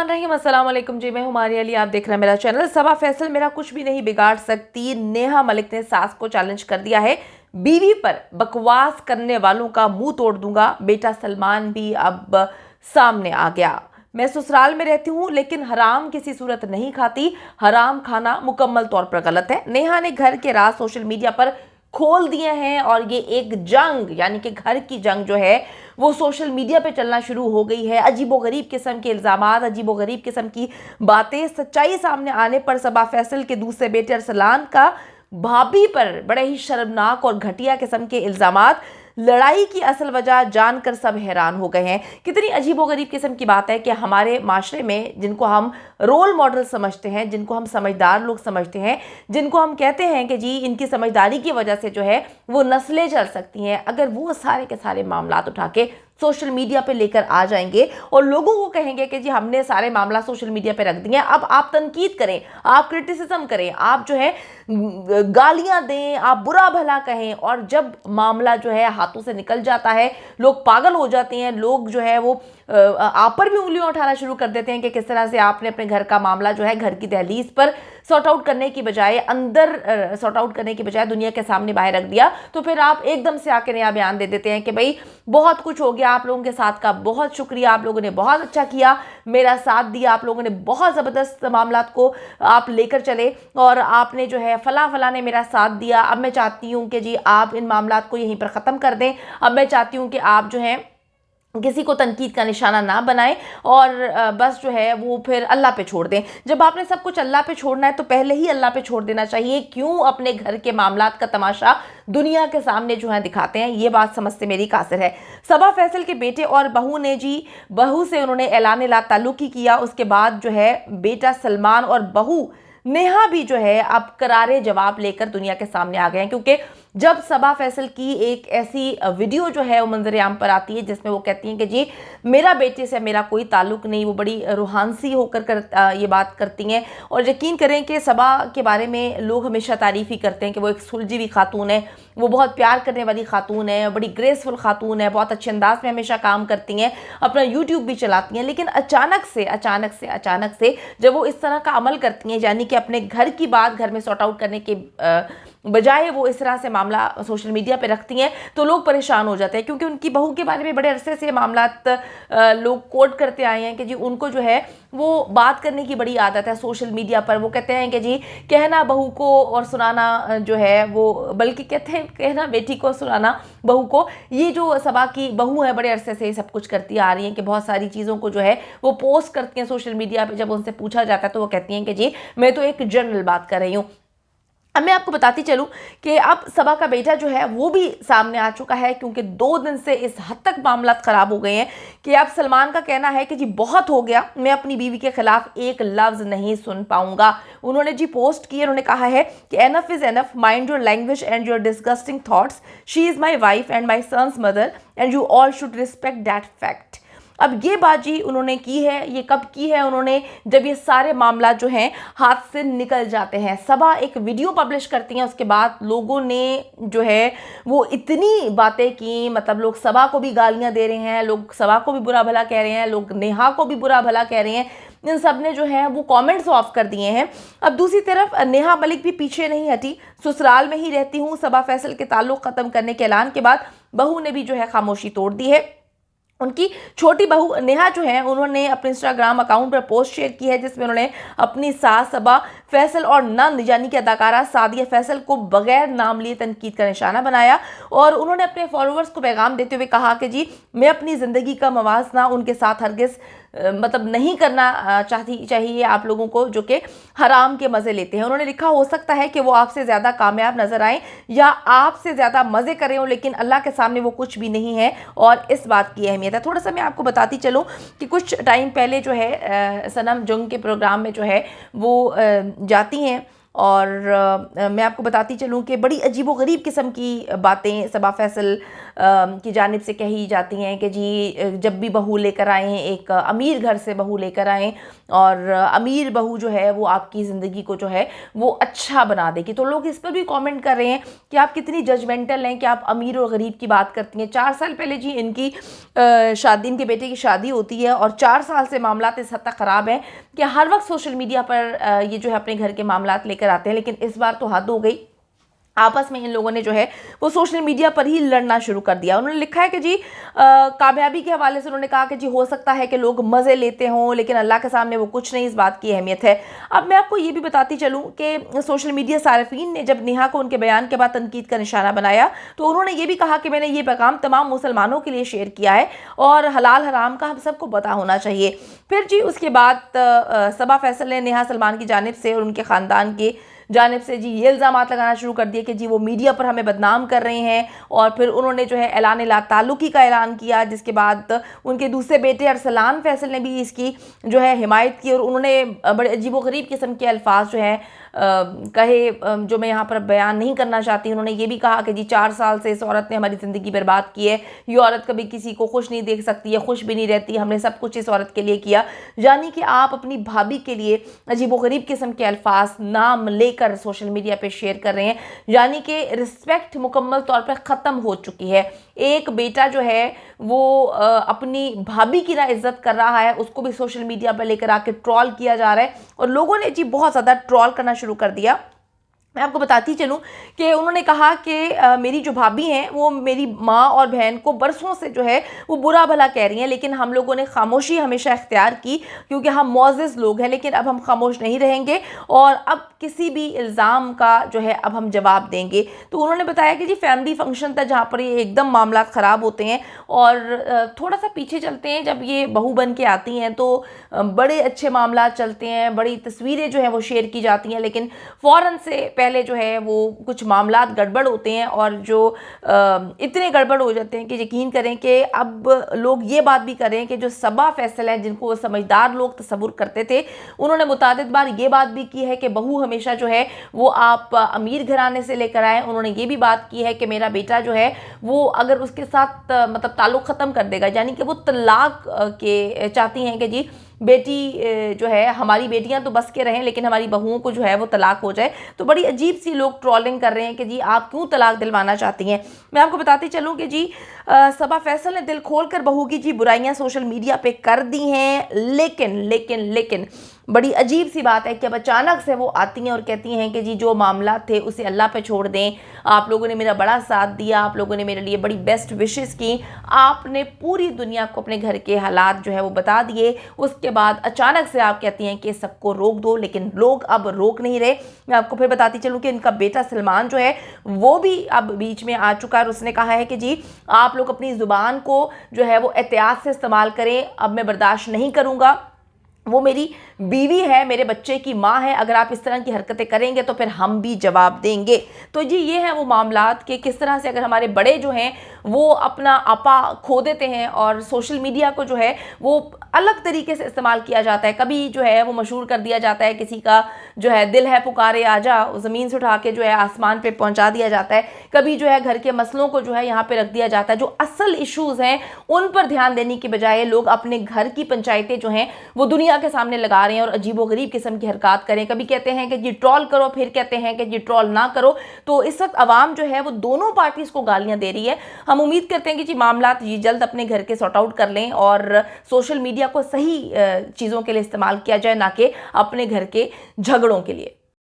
बिस्मिल्लाहिर्रहमानिर्रहीम। अस्सलाम वालेकुम जी, मैं हुमारी अली, आप देख रहे हैं मेरा चैनल। सबा फैसल मेरा कुछ भी नहीं बिगाड़ सकती। नेहा मलिक ने सास को चैलेंज कर दिया है, बीवी पर बकवास करने वालों का मुंह तोड़ दूंगा। बेटा सलमान भी अब सामने आ गया। मैं ससुराल में रहती हूँ लेकिन हराम किसी सूरत नहीं खाती। हराम खाना मुकम्मल तौर पर गलत है। नेहा ने घर के राज सोशल मीडिया पर खोल दिए हैं और ये एक जंग यानी कि घर की जंग जो है वो सोशल मीडिया पे चलना शुरू हो गई है। अजीबोगरीब किस्म के इल्ज़ामात, अजीबोगरीब किस्म की बातें, सच्चाई सामने आने पर सबा फैसल के दूसरे बेटे अरसलान का भाभी पर बड़े ही शर्मनाक और घटिया किस्म के इल्ज़ामात। लड़ाई की असल वजह जानकर सब हैरान हो गए हैं। कितनी अजीबोगरीब किस्म की बात है कि हमारे माशरे में जिनको हम रोल मॉडल समझते हैं, जिनको हम समझदार लोग समझते हैं, जिनको हम कहते हैं कि जी इनकी समझदारी की वजह से जो है वो नस्लें चल सकती हैं, अगर वो सारे के सारे मामलात उठा के सोशल मीडिया पे लेकर आ जाएंगे और लोगों को कहेंगे कि जी हमने सारे मामला सोशल मीडिया पे रख दिए हैं, अब आप तनकीद करें, आप क्रिटिसिज्म करें, आप जो है गालियां दें, आप बुरा भला कहें, और जब मामला जो है हाथों से निकल जाता है लोग पागल हो जाते हैं। लोग जो है वो आप पर भी उंगलियां उठाना शुरू कर देते हैं कि किस तरह से आपने अपने घर का मामला जो है घर की दहलीज पर सॉर्ट आउट करने की बजाय, अंदर सॉर्ट आउट करने की बजाय दुनिया के सामने बाहर रख दिया। तो फिर आप एकदम से आके नया बयान दे देते हैं कि भाई बहुत कुछ हो गया, आप लोगों के साथ का बहुत शुक्रिया, आप लोगों ने बहुत अच्छा किया, मेरा साथ दिया, आप लोगों ने बहुत ज़बरदस्त मामला को आप लेकर चले और आपने जो है फला ने मेरा साथ दिया। अब मैं चाहती हूँ कि जी आप इन मामला को यहीं पर ख़त्म कर दें। अब मैं चाहती हूँ कि आप जो है किसी को तनकीद का निशाना ना बनाएं और बस जो है वो फिर अल्लाह पे छोड़ दें। जब आपने सब कुछ अल्लाह पे छोड़ना है तो पहले ही अल्लाह पे छोड़ देना चाहिए। क्यों अपने घर के मामलात का तमाशा दुनिया के सामने जो है दिखाते हैं, ये बात समझते मेरी कासिर है। सबा फैसल के बेटे और बहू ने जी बहू से उन्होंने ऐलान ला ताल्लुक ही किया। उसके बाद जो है बेटा सलमान और बहू नेहा भी जो है अब करारे जवाब लेकर दुनिया के सामने आ गए हैं, क्योंकि जब सबा फैसल की एक ऐसी वीडियो जो है वो मंजर-ए-आम पर आती है जिसमें वो कहती हैं कि जी मेरा बेटे से मेरा कोई ताल्लुक नहीं, वो बड़ी रूहानसी होकर ये बात करती हैं। और यकीन करें कि सबा के बारे में लोग हमेशा तारीफ़ ही करते हैं कि वो एक सुलझी हुई खातून है, वो बहुत प्यार करने वाली खातून है, बड़ी ग्रेसफुल खातून है, बहुत अच्छे अंदाज में हमेशा काम करती हैं, अपना यूट्यूब भी चलाती हैं। लेकिन अचानक से जब वो इस तरह का अमल करती हैं, यानी कि अपने घर की बात घर में सॉर्ट आउट करने के बजाय वो इस तरह से मामला सोशल मीडिया पे रखती हैं, तो लोग परेशान हो जाते हैं। क्योंकि उनकी बहू के बारे में बड़े अरसे से मामलात लोग कोट करते आए हैं कि जी उनको जो है वो बात करने की बड़ी आदत है सोशल मीडिया पर। वो कहते हैं कि जी कहना बहू को और सुनाना जो है वो, बल्कि कहते हैं कहना बेटी को, सुनाना बहू को। ये जो सबा की बहू है बड़े अरसे से सब कुछ करती आ रही हैं कि बहुत सारी चीज़ों को जो है वो पोस्ट करती हैं सोशल मीडिया पर। जब उनसे पूछा जाता है तो वो कहती हैं कि जी मैं तो एक जनरल बात कर रही हूँ। अब मैं आपको बताती चलूं कि अब सबा का बेटा जो है वो भी सामने आ चुका है, क्योंकि 2 दिन से इस हद तक मामला ख़राब हो गए हैं कि अब सलमान का कहना है कि जी बहुत हो गया, मैं अपनी बीवी के खिलाफ एक लफ्ज़ नहीं सुन पाऊंगा। उन्होंने जी पोस्ट की, उन्होंने कहा है कि enough is enough, mind your language and your disgusting thoughts, she is my wife and my son's mother and you all should respect that fact. अब ये बात जी उन्होंने की है, ये कब की है उन्होंने, जब ये सारे मामला जो हैं हाथ से निकल जाते हैं। सबा एक वीडियो पब्लिश करती हैं, उसके बाद लोगों ने जो है वो इतनी बातें की, मतलब लोग सबा को भी गालियां दे रहे हैं, लोग सबा को भी बुरा भला कह रहे हैं, लोग नेहा को भी बुरा भला कह रहे हैं। इन सब ने जो है वो कमेंट्स ऑफ कर दिए हैं। अब दूसरी तरफ नेहा मलिक भी पीछे नहीं हटी। ससुराल में ही रहती हूँ, सबा फैसल के ताल्लुक ख़त्म करने के ऐलान के बाद बहू ने भी जो है खामोशी तोड़ दी है। उनकी छोटी बहू नेहा जो है उन्होंने अपने इंस्टाग्राम अकाउंट पर पोस्ट शेयर की है जिसमें उन्होंने अपनी सास सबा फैसल और नंद यानी कि अदाकारा सादिया फैसल को बगैर नाम लिए तनकीद का निशाना बनाया। और उन्होंने अपने फॉलोअर्स को पैगाम देते हुए कहा कि जी मैं अपनी ज़िंदगी का मवाजना उनके साथ हरगिज़ मतलब नहीं करना चाहिए आप लोगों को जो कि हराम के मज़े लेते हैं। उन्होंने लिखा, हो सकता है कि वो आपसे ज़्यादा कामयाब नज़र आएँ या आपसे ज़्यादा मज़े कर रहे हो, लेकिन अल्लाह के सामने वो कुछ भी नहीं है और इस बात की अहमियत है। थोड़ा सा मैं आपको बताती चलूँ कि कुछ टाइम पहले जो है सनम जंग के प्रोग्राम में जो है वो जाती हैं और मैं आपको बताती चलूँ कि बड़ी अजीबोगरीब किस्म की बातें सबा फैसल की जानिब से कही जाती हैं कि जी जब भी बहू लेकर आए हैं, एक अमीर घर से बहू लेकर आएँ और अमीर बहू जो है वो आपकी ज़िंदगी को जो है वो अच्छा बना देगी। तो लोग इस पर भी कमेंट कर रहे हैं कि आप कितनी जजमेंटल हैं कि आप अमीर और गरीब की बात करती हैं। 4 साल पहले जी इनकी शादी, इनके बेटे की शादी होती है और 4 साल से मामलात इस हद तक ख़राब हैं कि हर वक्त सोशल मीडिया पर ये जो है अपने घर के मामलात लेकर आते हैं। लेकिन इस बार तो हद हो गई, आपस में इन लोगों ने जो है वो सोशल मीडिया पर ही लड़ना शुरू कर दिया। उन्होंने लिखा है कि जी कामयाबी के हवाले से उन्होंने कहा कि जी हो सकता है कि लोग मज़े लेते हों लेकिन अल्लाह के सामने वो कुछ नहीं, इस बात की अहमियत है। अब मैं आपको ये भी बताती चलूँ कि सोशल मीडिया सारिफीन ने जब नेहा को उनके बयान के बाद तनकीद का निशाना बनाया तो उन्होंने ये भी कहा कि मैंने ये पैगाम तमाम मुसलमानों के लिए शेयर किया है और हलाल हराम का हम सबको पता होना चाहिए। फिर जी उसके बाद सबा फैसल ने नेहा सलमान की जानिब से और उनके ख़ानदान के जानिब से जी ये इल्ज़ामात लगाना शुरू कर दिए कि जी वो मीडिया पर हमें बदनाम कर रहे हैं। और फिर उन्होंने जो है ऐलान ला ताल्लुकी का ऐलान किया, जिसके बाद उनके दूसरे बेटे अरसलान फैसल ने भी इसकी जो है हिमायत की और उन्होंने बड़े अजीबोगरीब किस्म के अल्फाज जो हैं कहे, जो मैं यहाँ पर बयान नहीं करना चाहती। उन्होंने ये भी कहा कि जी 4 साल से इस औरत ने हमारी ज़िंदगी बर्बाद की है, ये औरत कभी किसी को खुश नहीं देख सकती है, खुश भी नहीं रहती, हमने सब कुछ इस औरत के लिए किया। यानी कि आप अपनी भाभी के लिए अजीबोगरीब किस्म के अल्फाज नाम लेकर सोशल मीडिया पे शेयर कर रहे हैं, यानी कि रिस्पेक्ट मुकम्मल तौर पर ख़त्म हो चुकी है। एक बेटा जो है वो अपनी भाभी की ना इज्जत कर रहा है, उसको भी सोशल मीडिया पर लेकर आके ट्रोल किया जा रहा है और लोगों ने जी बहुत ज़्यादा ट्रोल करना शुरू कर दिया। मैं आपको बताती चलूँ कि उन्होंने कहा कि मेरी जो भाभी हैं वो मेरी माँ और बहन को बरसों से जो है वो बुरा भला कह रही हैं, लेकिन हम लोगों ने खामोशी हमेशा इख्तियार की क्योंकि हम मुअज़्ज़ज़ लोग हैं। लेकिन अब हम खामोश नहीं रहेंगे और अब किसी भी इल्ज़ाम का जो है अब हम जवाब देंगे। तो उन्होंने बताया कि जी फैमिली फंक्शन था जहाँ पर ये एकदम मामला ख़राब होते हैं और थोड़ा सा पीछे चलते हैं, जब ये बहू बन के आती हैं तो बड़े अच्छे मामला चलते हैं, बड़ी तस्वीरें जो हैं वो शेयर की जाती हैं, लेकिन फ़ौरन से पहले जो है वो कुछ मामलात गड़बड़ होते हैं और जो इतने गड़बड़ हो जाते हैं कि यकीन करें कि अब लोग ये बात भी करें कि जो सबा फैसल है जिनको वो समझदार लोग तसव्वुर करते थे, उन्होंने मुतादिद बार ये बात भी की है कि बहू हमेशा जो है वो आप अमीर घराने से लेकर आए। उन्होंने ये भी बात की है कि मेरा बेटा जो है वो अगर उसके साथ मतलब ताल्लुक़ ख़त्म कर देगा, यानी कि वो तलाक के चाहती हैं कि जी बेटी जो है, हमारी बेटियां तो बस के रहें लेकिन हमारी बहुओं को जो है वो तलाक हो जाए। तो बड़ी अजीब सी लोग ट्रोलिंग कर रहे हैं कि जी आप क्यों तलाक दिलवाना चाहती हैं। मैं आपको बताती चलूँ कि जी सबा फैसल ने दिल खोल कर बहू की जी बुराइयां सोशल मीडिया पे कर दी हैं, लेकिन बड़ी अजीब सी बात है कि अब अचानक से वो आती हैं और कहती हैं कि जी जो मामला थे उसे अल्लाह पे छोड़ दें, आप लोगों ने मेरा बड़ा साथ दिया, आप लोगों ने मेरे लिए बड़ी बेस्ट विशेस की, आपने पूरी दुनिया को अपने घर के हालात जो है वो बता दिए, उसके बाद अचानक से आप कहती हैं कि सबको रोक दो। लेकिन लोग अब रोक नहीं रहे। मैं आपको फिर बताती चलूँ कि इनका बेटा सलमान जो है वो भी अब बीच में आ चुका है और उसने कहा है कि जी आप लोग अपनी ज़ुबान को जो है वो एहतियात से इस्तेमाल करें, अब मैं बर्दाश्त नहीं करूँगा, वो मेरी बीवी है, मेरे बच्चे की माँ है, अगर आप इस तरह की हरकतें करेंगे तो फिर हम भी जवाब देंगे। तो जी ये है वो मामलात कि किस तरह से अगर हमारे बड़े जो हैं वो अपना आपा खो देते हैं और सोशल मीडिया को जो है वो अलग तरीके से इस्तेमाल किया जाता है। कभी जो है वो मशहूर कर दिया जाता है, किसी का जो है दिल है पुकारे आजा, ज़मीन से उठा के जो है आसमान पे पहुंचा दिया जाता है। कभी जो है घर के मसलों को जो है यहाँ पे रख दिया जाता है। जो असल इश्यूज़ हैं उन पर ध्यान देने की बजाय लोग अपने घर की पंचायतें जो हैं वो दुनिया के सामने लगा रहे हैं और अजीबोगरीब किस्म की हरकत करें। कभी कहते हैं कि जी ट्रोल करो, फिर कहते हैं कि जी ट्रोल ना करो। तो इस वक्त आवाम जो है वो दोनों पार्टीज़ को गालियाँ दे रही है। हम उम्मीद करते हैं कि जी मामला ये जल्द अपने घर के सॉर्ट आउट कर लें और सोशल मीडिया को सही चीज़ों के लिए इस्तेमाल किया जाए, ना कि अपने घर के झगड़ों के लिए।